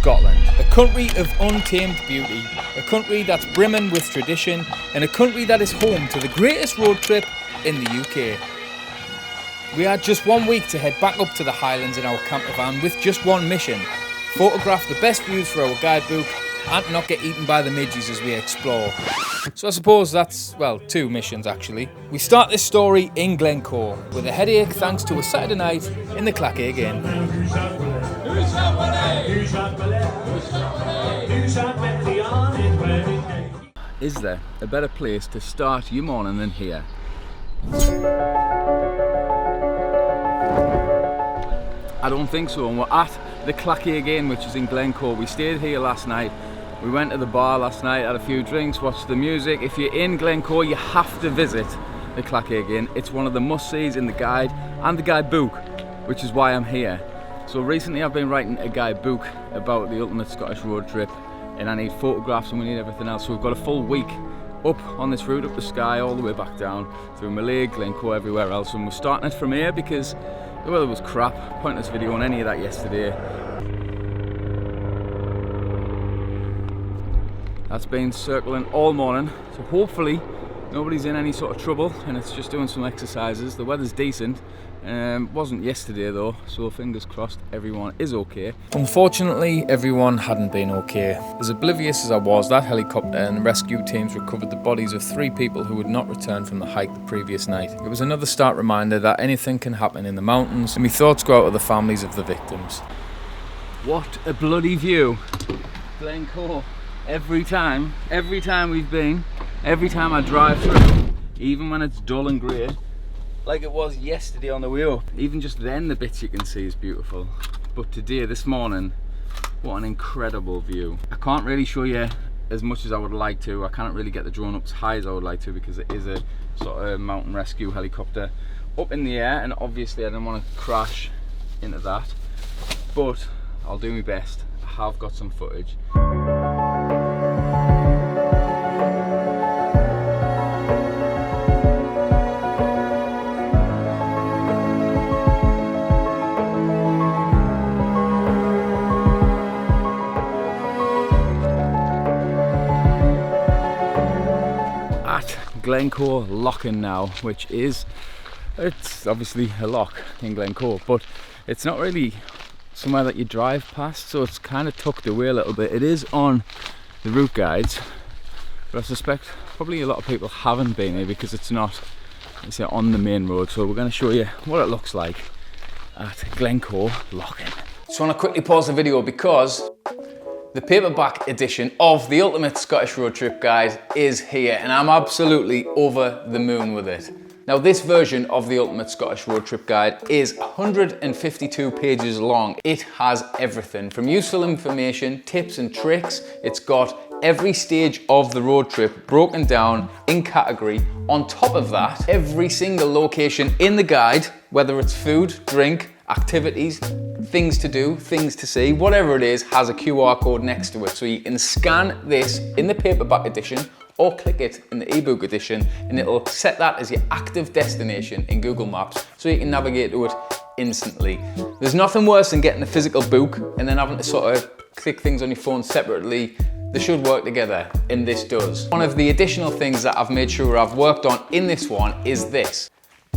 Scotland, a country of untamed beauty, a country that's brimming with tradition, and a country that is home to the greatest road trip in the UK. We had just 1 week to head back up to the Highlands in our campervan with just one mission: photograph the best views for our guidebook and not get eaten by the midges as we explore. So I suppose that's, well, two missions actually. We start this story in Glencoe with a headache thanks to a Saturday night in the Clackey again. Is there a better place to start your morning than here? I don't think so, and we're at the Clackey again, which is in Glencoe. We stayed here last night. We went to the bar last night, had a few drinks, watched the music. If you're in Glencoe, you have to visit the Clackey again. It's one of the must-sees in the guide and the guidebook, which is why I'm here. So recently I've been writing a guidebook about the ultimate Scottish road trip, and I need photographs and we need everything else. So we've got a full week up on this route, up the Skye, all the way back down, through Malay, Glencoe, everywhere else. And we're starting it from here because the weather was crap. Pointless video on any of that yesterday. That's been circling all morning, so hopefully nobody's in any sort of trouble and it's just doing some exercises. The weather's decent, wasn't yesterday though, so fingers crossed everyone is okay. Unfortunately, everyone hadn't been okay. As oblivious as I was, that helicopter and rescue teams recovered the bodies of 3 people who had not returned from the hike the previous night. It was another stark reminder that anything can happen in the mountains, and my thoughts go out to the families of the victims. What a bloody view. Glencoe. Every time we've been, every time I drive through, even when it's dull and grey, like it was yesterday on the way up, even just then the bits you can see is beautiful. But today, this morning, what an incredible view. I can't really show you as much as I would like to. I can't really get the drone up as high as I would like to because it is a sort of mountain rescue helicopter up in the air, and obviously I don't want to crash into that. But I'll do my best. I have got some footage. Glencoe Lochen now, which is, it's obviously a loch in Glencoe, but it's not really somewhere that you drive past, so it's kind of tucked away a little bit. It is on the route guides, but I suspect probably a lot of people haven't been here because it's not, it's on the main road. So we're going to show you what it looks like at Glencoe Lochen. Just want to quickly pause the video because the paperback edition of the Ultimate Scottish Road Trip Guide is here, and I'm absolutely over the moon with it. Now, this version of the Ultimate Scottish Road Trip Guide is 152 pages long. It has everything from useful information, tips and tricks. It's got every stage of the road trip broken down in category. On top of that, every single location in the guide, whether it's food, drink, activities, things to do, things to see, whatever it is, has a QR code next to it. So you can scan this in the paperback edition or click it in the ebook edition, and it'll set that as your active destination in Google Maps so you can navigate to it instantly. There's nothing worse than getting a physical book and then having to sort of click things on your phone separately. They should work together, and this does. One of the additional things that I've made sure I've worked on in this one is this.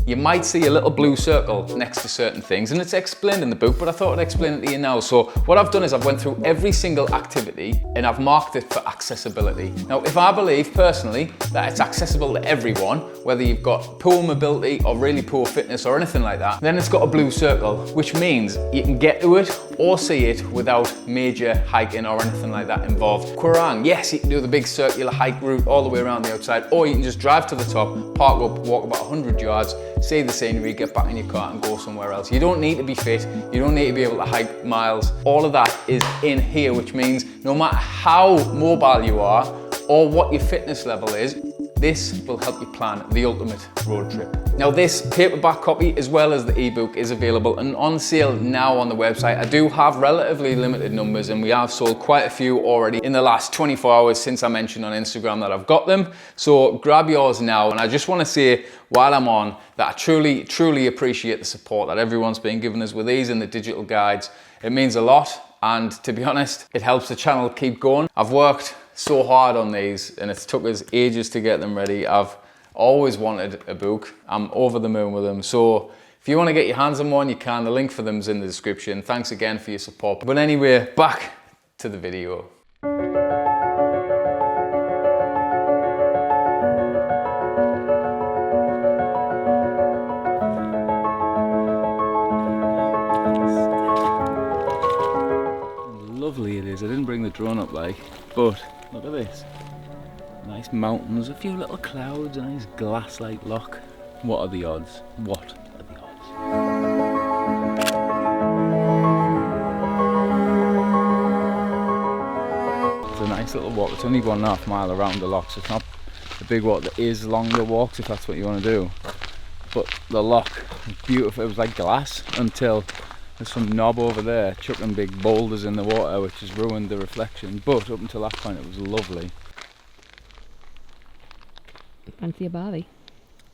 You might see a little blue circle next to certain things, and it's explained in the book, but I thought I'd explain it to you now. So what I've done is I've went through every single activity and I've marked it for accessibility. Now, if I believe personally that it's accessible to everyone, whether you've got poor mobility or really poor fitness or anything like that, then it's got a blue circle, which means you can get to it or see it without major hiking or anything like that involved. Quorang, yes, you can do the big circular hike route all the way around the outside, or you can just drive to the top, park up, walk about 100 yards, see the scenery, get back in your car and go somewhere else. You don't need to be fit, you don't need to be able to hike miles. All of that is in here, which means no matter how mobile you are or what your fitness level is, this will help you plan the ultimate road trip. Now, this paperback copy as well as the ebook is available and on sale now on the website. I do have relatively limited numbers and we have sold quite a few already in the last 24 hours since I mentioned on Instagram that I've got them. So grab yours now, and I just want to say while I'm on that I truly appreciate the support that everyone's been giving us with these and the digital guides. It means a lot. and to be honest, it helps the channel keep going. I've worked so hard on these and it's took us ages to get them ready. I've always wanted a book. I'm over the moon with them. So if you want to get your hands on one, you can. The link for them is in the description. Thanks again for your support. But anyway, back to the video. Lovely it is. I didn't bring the drone up but look at this. Nice mountains, a few little clouds, a nice glass-like loch. What are the odds? What are the odds? It's a nice little walk. It's only 1.5 miles around the loch, so it's not a big walk. There is longer walks if that's what you want to do. But the loch is beautiful. It was like glass until there's some knob over there chucking big boulders in the water, which has ruined the reflection. But up until that point, it was lovely. Fancy a barbie?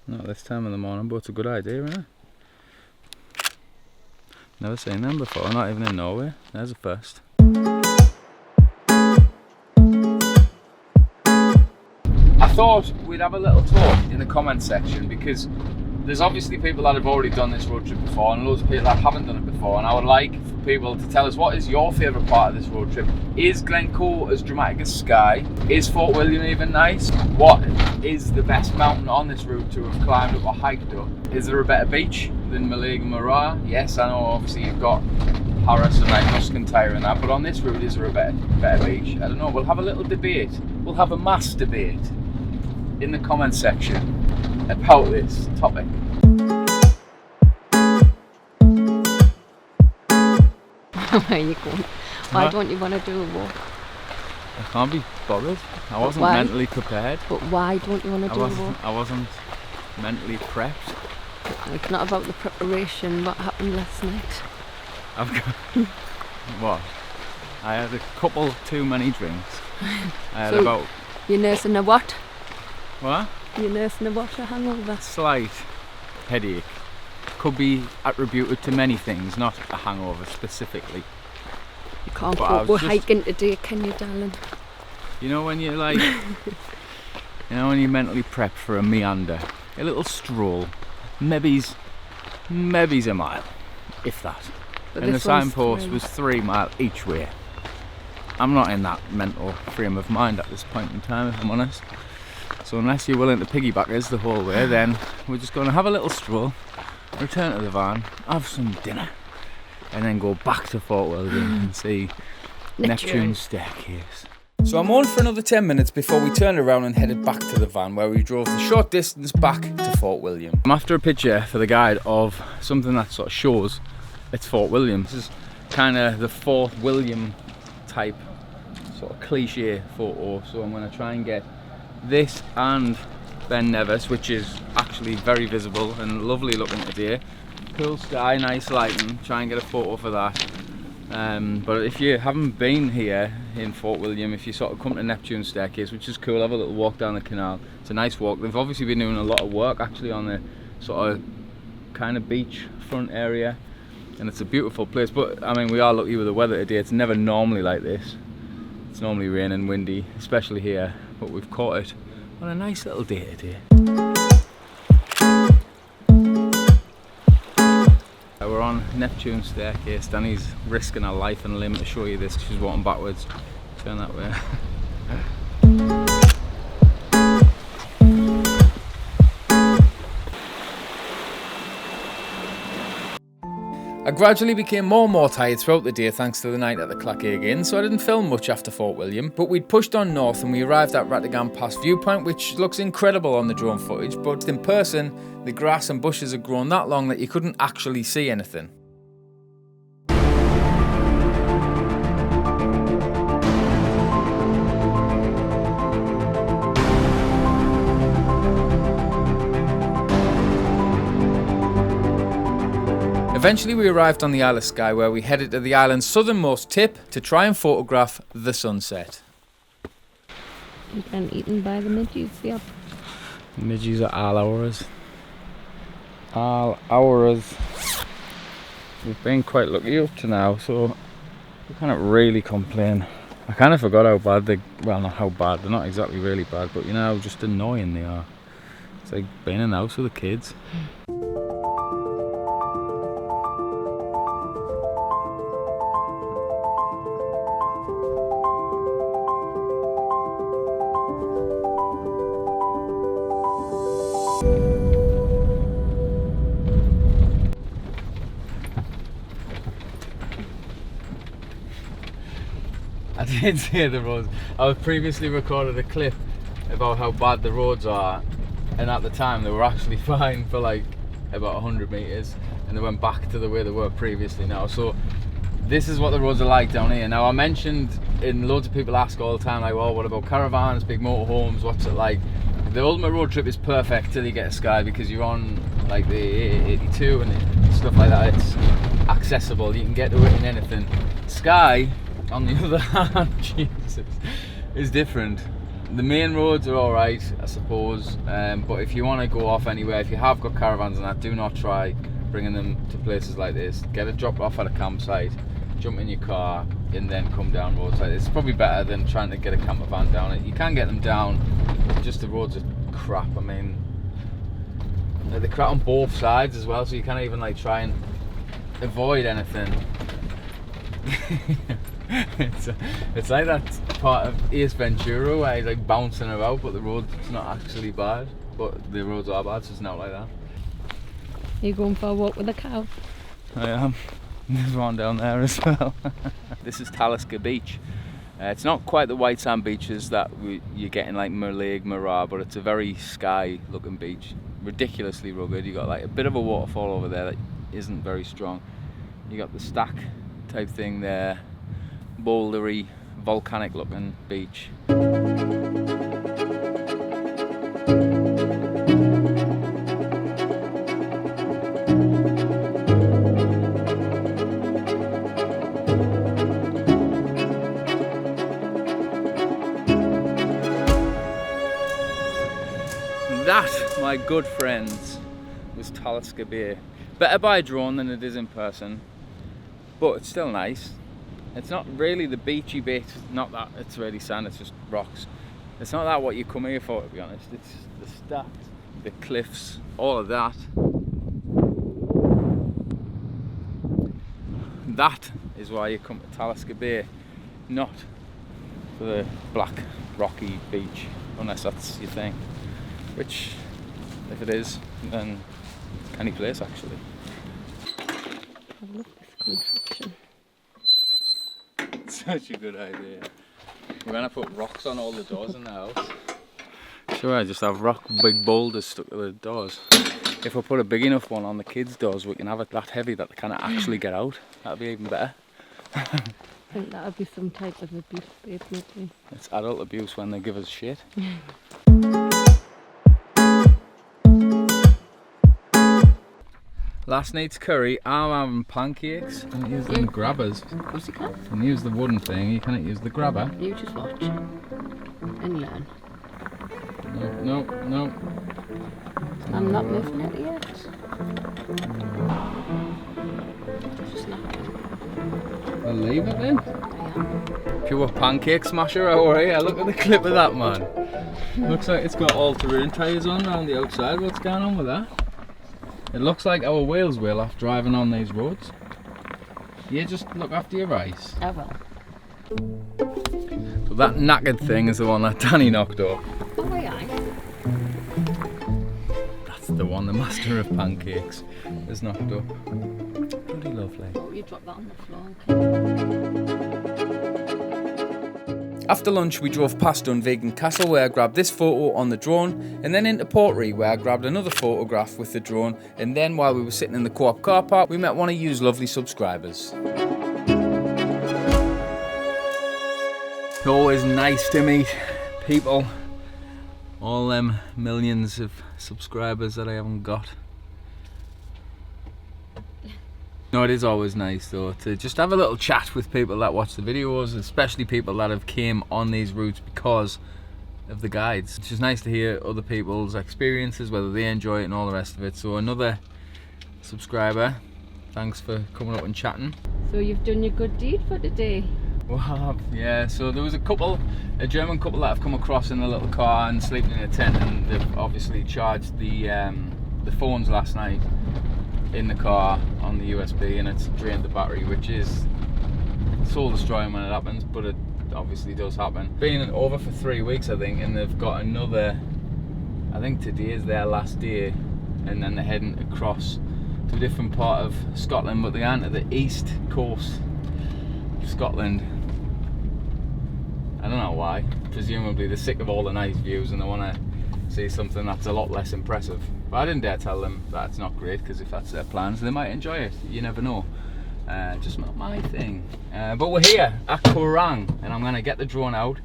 Not this time in the morning, but it's a good idea, isn't it? Never seen them before, not even in Norway. There's a first. I thought we'd have a little talk in the comment section because there's obviously people that have already done this road trip before and loads of people that haven't done it before, and I would like for people to tell us what is your favourite part of this road trip. Is Glencoe as dramatic as Skye? Is Fort William even nice? What is the best mountain on this route to have climbed up or hiked up? Is there a better beach than Malig and Morar? Yes, I know obviously you've got Harris and like Muscantire and that, but on this route is there a better beach? I don't know, we'll have a little debate. We'll have a mass debate in the comment section about this topic. Where are you going? Why don't you want to do a walk? I can't be bothered. I wasn't mentally prepared. But why don't you want to do a walk? I wasn't mentally prepped. It's not about the preparation. What happened last night? I've got what? I had a couple too many drinks. I had about. You're nursing a what? What? You're nursing a what? A hangover? Slight headache. Could be attributed to many things, not a hangover specifically. You can't go hiking today, can you, darling? You know when you're like, you know when you're mentally prepped for a meander, a little stroll, maybe's a mile, if that. But and the signpost was 3 miles each way. I'm not in that mental frame of mind at this point in time, if I'm honest. So unless you're willing to piggyback us the whole way, then we're just going to have a little stroll, return to the van, have some dinner, and then go back to Fort William and see Neptune's staircase. So I'm on for another 10 minutes before we turned around and headed back to the van, where we drove the short distance back to Fort William. I'm after a picture for the guide of something that sort of shows it's Fort William. This is kind of the Fort William type sort of cliche photo, so I'm going to try and get this and Ben Nevis, which is actually very visible and lovely looking today. Cool sky, nice lighting, try and get a photo for that. But if you haven't been here in Fort William, if you sort of come to Neptune's staircase, which is cool, have a little walk down the canal. It's a nice walk. They've obviously been doing a lot of work actually on the sort of kind of beach front area, and it's a beautiful place. But I mean, we are lucky with the weather today. It's never normally like this. It's normally rain and windy, especially here, but we've caught it on a nice little day today. We're on Neptune's staircase. Danny's risking her life and limb to show you this. She's walking backwards. Turn that way. I gradually became more and more tired throughout the day thanks to the night at the Clackage Inn, so I didn't film much after Fort William, but we'd pushed on north and we arrived at Rattigan Pass viewpoint, which looks incredible on the drone footage, but in person the grass and bushes had grown that long that you couldn't actually see anything. Eventually we arrived on the Isle of Skye, where we headed to the island's southernmost tip to try and photograph the sunset. You've been eaten by the midges, yep. The midges are all ours. All ours. We've been quite lucky up to now, so I can't really complain. I kind of forgot how bad they, well, not how bad, they're not exactly really bad, but you know how just annoying they are. It's like being in the house with the kids. I did see the roads. I previously recorded a clip about how bad the roads are, and at the time they were actually fine for like about 100 meters, and they went back to the way they were previously now. So this is what the roads are like down here. Now I mentioned, and loads of people ask all the time, like, well, what about caravans, big motorhomes, what's it like? The ultimate road trip is perfect till you get to Skye, because you're on like the 82 and stuff like that. It's accessible, you can get to it in anything. Skye, on the other hand, Jesus, is different. The main roads are alright, I suppose, but if you want to go off anywhere, if you have got caravans and that, do not try bringing them to places like this. Get it dropped off at a campsite, jump in your car, and then come down roads like this. It's probably better than trying to get a camper van down it. You can get them down, just the roads are crap. I mean, they're crap on both sides as well, so you can't even like try and avoid anything. It's like that part of Ace Ventura where he's like bouncing about, but the road's not actually bad, but the roads are bad, so it's not like that. Are you going for a walk with a cow? I am. There's one down there as well. This is Talisker Beach. It's not quite the white sand beaches that you get in like Merlaig, Morar, but it's a very Skye looking beach. Ridiculously rugged. You got like a bit of a waterfall over there that isn't very strong. You got the stack type thing there. Bouldery, volcanic looking beach. That, my good friends, was Talisker Bay. Better by drone than it is in person, but it's still nice. It's not really the beachy bit, not that it's really sand, it's just rocks. It's not that what you come here for, to be honest. It's the stacks, the cliffs, all of that. That is why you come to Talisker Bay, not for the black rocky beach, unless that's your thing. Which, if it is, then any place actually. I love this construction. Such a good idea. We're gonna put rocks on all the doors in the house. Sure, I just have big boulders stuck to the doors. If we put a big enough one on the kids' doors, we can have it that heavy that they can't actually get out. That'd be even better. I think that would be some type of abuse, babe, maybe. It's adult abuse when they give us shit. Last night's curry, I'm having pancakes. And use them grabbers. Of course you can. And use the wooden thing, you can't use the grabber. You just watch and learn. No, no, no. I'm not moving it yet. Just not. I'll leave it then. I am. Pure pancake smasher over here. Look at the clip of that, man. Looks like it's got all-terrain tyres on around the outside. What's going on with that? It looks like our wheels will after driving on these roads. You just look after your eyes. I will. So that knackered thing is the one that Danny knocked off. Oh, aye. That's the one, the master of pancakes, is knocked up. Bloody lovely. Oh, you dropped that on the floor. After lunch we drove past Dunvegan Castle where I grabbed this photo on the drone, and then into Portree where I grabbed another photograph with the drone, and then while we were sitting in the Co-op car park we met one of you's lovely subscribers. It's always nice to meet people, all them millions of subscribers that I haven't got. No, it is always nice though to just have a little chat with people that watch the videos, especially people that have came on these routes because of the guides. It's just nice to hear other people's experiences, whether they enjoy it and all the rest of it. So another subscriber, thanks for coming up and chatting. So you've done your good deed for today. Wow, yeah, so there was a German couple that have come across in a little car and sleeping in a tent, and they've obviously charged the phones last night in the car on the USB, and it's drained the battery, which is soul destroying when it happens, but it obviously does happen. Been over for 3 weeks, I think, and they've got another, I think today is their last day, and then they're heading across to a different part of Scotland, but they're going to the east coast of Scotland. I don't know why. Presumably they're sick of all the nice views and they want to see something that's a lot less impressive. But I didn't dare tell them that it's not great, because if that's their plans, they might enjoy it. You never know. Just not my thing. But we're here at Cairngorms, and I'm going to get the drone out.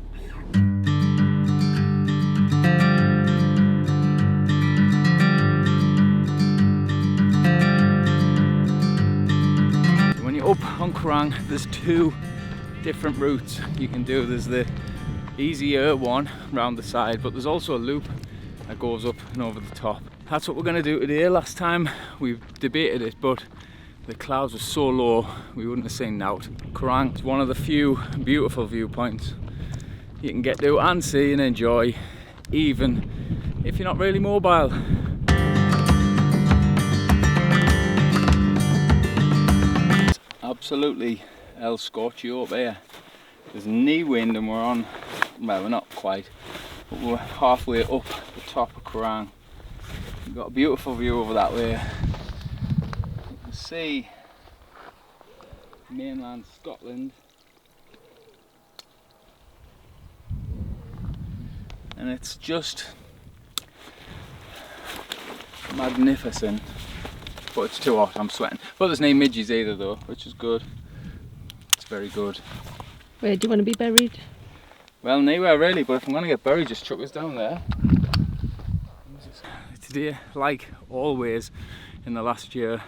When you're up on Cairngorms, there's two different routes you can do. There's the easier one round the side, but there's also a loop that goes up and over the top. That's what we're going to do today. Last time we debated it, but the clouds were so low we wouldn't have seen out. Cairngorms is one of the few beautiful viewpoints you can get to and see and enjoy, even if you're not really mobile. It's absolutely El Scorchio up here. There's knee wind and we're on, well, we're not quite, but we're halfway up the top of Cairngorms. We've got a beautiful view over that way. You can see mainland Scotland, and it's just magnificent. But it's too hot, I'm sweating. But there's no midges either though, which is good. It's very good. Where do you want to be buried? Well, nowhere really, but if I'm going to get buried, just chuck us down there. Today, like always in the last year,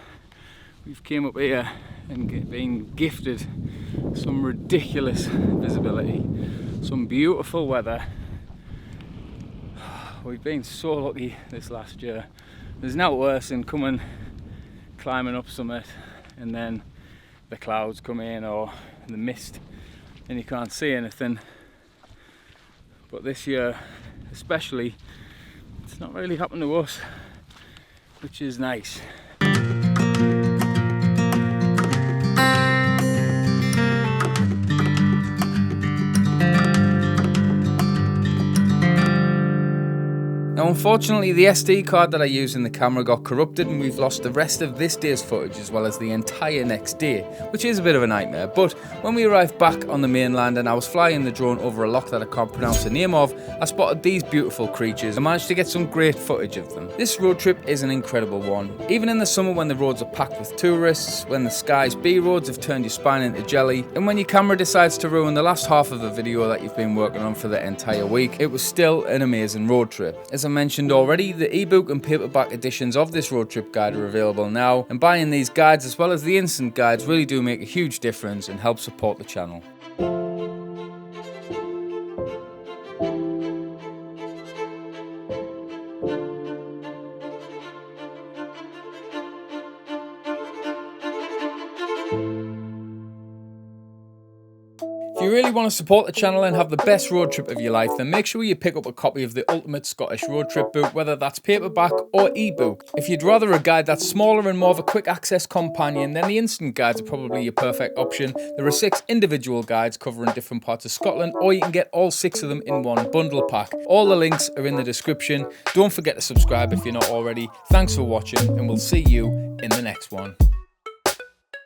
we've came up here and been gifted some ridiculous visibility, some beautiful weather. We've been so lucky this last year. There's no worse than climbing up summit and then the clouds come in or the mist and you can't see anything. But this year especially, it's not really happened to us, which is nice. Now unfortunately the SD card that I used in the camera got corrupted and we've lost the rest of this day's footage as well as the entire next day, which is a bit of a nightmare. But when we arrived back on the mainland and I was flying the drone over a loch that I can't pronounce the name of, I spotted these beautiful creatures and managed to get some great footage of them. This road trip is an incredible one. Even in the summer when the roads are packed with tourists, when the Skye's B roads have turned your spine into jelly, and when your camera decides to ruin the last half of a video that you've been working on for the entire week, it was still an amazing road trip. As I mentioned already, the ebook and paperback editions of this road trip guide are available now, and buying these guides as well as the instant guides really do make a huge difference and help support the channel. If you really want to support the channel and have the best road trip of your life, then make sure you pick up a copy of the Ultimate Scottish Road Trip book, whether that's paperback or ebook. If you'd rather a guide that's smaller and more of a quick access companion, then the instant guides are probably your perfect option. There are 6 individual guides covering different parts of Scotland, or you can get all 6 of them in one bundle pack. All the links are in the description. Don't forget to subscribe if you're not already. Thanks for watching, and we'll see you in the next one.